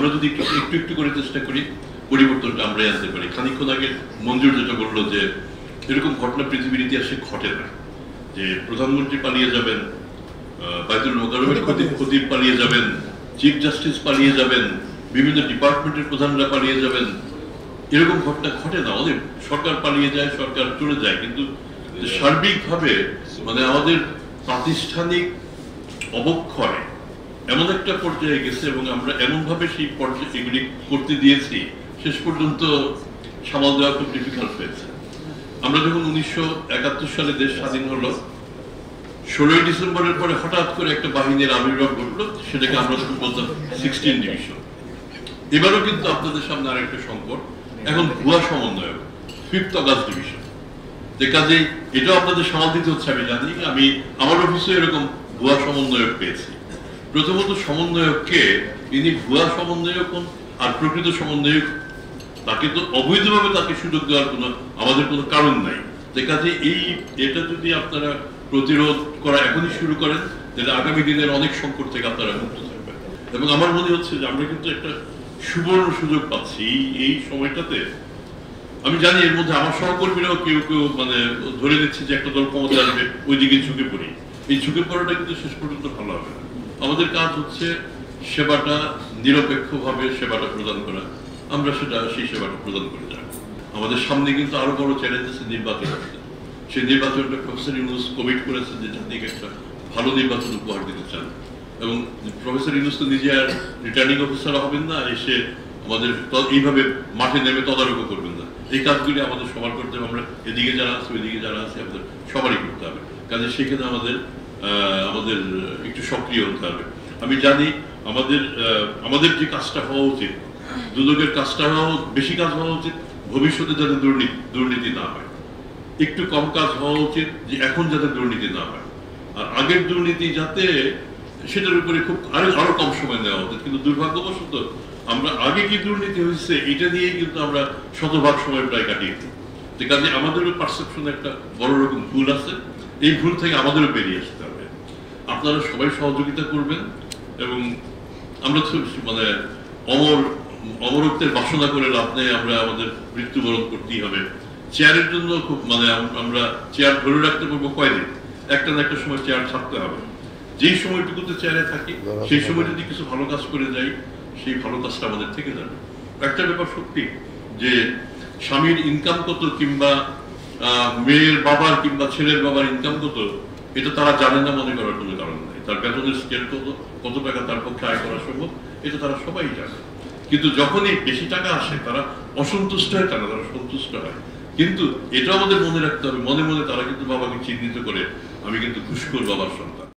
আমরা যদি একটু একটু একটু করে চেষ্টা করি পরিবর্তনটা আমরাই আনতে পারি। খানিকক্ষণ আগে মঞ্জুর যেটা বললো যে এরকম ঘটনা পৃথিবীর ইতিহাসে ঘটে না, যে প্রধানমন্ত্রী পালিয়ে যাবেন, বাইতুল মোকাররমের খতিব পালিয়ে যাবেন, চিফ জাস্টিস পালিয়ে যাবেন, বিভিন্ন ডিপার্টমেন্টের প্রধানরা পালিয়ে যাবেন, এরকম ঘটনা ঘটে না। অনেক সরকার পালিয়ে যায়, সরকার চলে যায়, কিন্তু সার্বিকভাবে মানে আমাদের প্রাতিষ্ঠানিক অবক্ষয় এমন একটা পর্যায়ে গেছে এবং আমরা এমন ভাবে সেই পর্যায়ে এগুলি করতে দিয়েছি, শেষ পর্যন্ত সামাল দেওয়া খুব ডিফিকাল্ট হয়েছে। আমরা যখন 1971 সালে দেশ স্বাধীন হলো, 16ই ডিসেম্বরের পরে হঠাৎ করে একটা বাহিনীর আবির্ভাব ঘটলো, সেটাকে আমরা তখন বলতাম 16 ডিভিশন। এবারও কিন্তু আপনাদের সামনে আরেকটা সংকট, এখন ভুয়া সমন্বয়ক 5th অগাস্ট ডিভিশন। যে কাজে এটাও আপনাদের সামাল দিতে হচ্ছে আমি জানি। আমি আমার অফিসে এরকম ভুয়া সমন্বয়ক পেয়েছি। প্রথমত সমন্বয়ককে, ইনি ভুয়া সমন্বয়ক আর প্রকৃত সমন্বয়ক, তাকে তো অবৈধভাবে তাকে সুযোগ দেওয়ার আমাদের কোনো কারণ নাই। যে কাজে এটা যদি আপনারা প্রতিরোধ করা এখনই শুরু করেন, তাহলে আগামী দিনের অনেক সংকট থেকে আপনারা মুক্ত থাকবেন। এবং আমার মনে হচ্ছে যে আমরা কিন্তু একটা সুবর্ণ সুযোগ পাচ্ছি এই সময়টাতে। আমি জানি এর মধ্যে আমার সহকর্মীরাও কেউ কেউ মানে ধরে নিচ্ছে যে একটা দল ক্ষমতা আসবে, ওইদিকে ঝুঁকে পড়ি। এই ঝুঁকে পড়াটা কিন্তু শেষ পর্যন্ত ভালো হবে না। আমাদের কাজ হচ্ছে সেবাটা নিরপেক্ষভাবে সেবাটা প্রদান করা, আমরা সেই সেবাটা প্রদান করে যাব। আমাদের সামনে কিন্তু আরো বড় চ্যালেঞ্জ আছে, নির্বাচন আছে। সেই নির্বাচনটা প্রফেসর ইউনূস কমিট করেছেন যে জাতিকে একটা ভালো নির্বাচন উপহার দিতে চান। এবং প্রফেসর ইউনূস তো নিজে আর রিটার্নিং অফিসার হবেন না, এসে আমাদের এইভাবে মাঠে নেমে তদারকি করবেন না। এই কাজগুলি আমাদের সবার করতে হবে। আমরা এদিকে যারা আছে ওইদিকে যারা আছে আমাদের সবারই করতে হবে। কাজে সেখানে আমাদের একটু সক্রিয় হতে হবে। আমি জানি আমাদের যে কাজটা হওয়া উচিত, দুদকের কাজটা বেশি কাজ হওয়া উচিত ভবিষ্যতে যাতে দুর্নীতি না হয়, একটু কম কাজ হওয়া উচিত যে এখন যাতে দুর্নীতি না হয়, আর আগের দুর্নীতি যাতে সেটার উপরে খুব আরো কম সময় নেওয়া উচিত। কিন্তু দুর্ভাগ্যবশত আমরা আগে কি দুর্নীতি হয়েছে এটা নিয়ে কিন্তু আমরা শতভাগ সময় প্রায় কাটিয়ে দিই। যে কাজে আমাদেরও পারসেপশনে একটা বড় রকম ভুল আছে, এই ভুল থেকে আমাদেরও বেরিয়ে আসতে হবে। আপনারা সবাই সহযোগিতা করবেন এবং আমরা মানে অমরত্বের বাসনা করে লাভ নেই, আমরা আমাদের মৃত্যুবরণ করতেই হবে। চেয়ারের জন্য খুব মানে আমরা চেয়ার ধরে রাখতে পারবো কয়দিন, একটা না একটা সময় চেয়ার ছাড়তে হবে। যেই সময়টুকুতে চেয়ারে থাকি সেই সময় যদি কিছু ভালো কাজ করে যাই, সেই ভালো কাজটা আমাদের থেকে যাবে। একটা ব্যাপার সত্যি যে স্বামীর ইনকাম কত কিংবা মেয়ের বাবার কিংবা ছেলের বাবার ইনকাম কত, এটা তারা জানে না মনে করার কোনো কারণ নেই। তার বেতনের স্কেল কত টাকা তার পক্ষে আয় করা সম্ভব, এটা তারা সবাই জানে। কিন্তু যখনই বেশি টাকা আসে তারা অসন্তুষ্ট হয়, তারা সন্তুষ্ট হয়। কিন্তু এটা আমাদের মনে রাখতে হবে, মনে মনে তারা কিন্তু বাবাকে চিহ্নিত করে আমি কিন্তু ঘুষখোর বাবার সন্তান।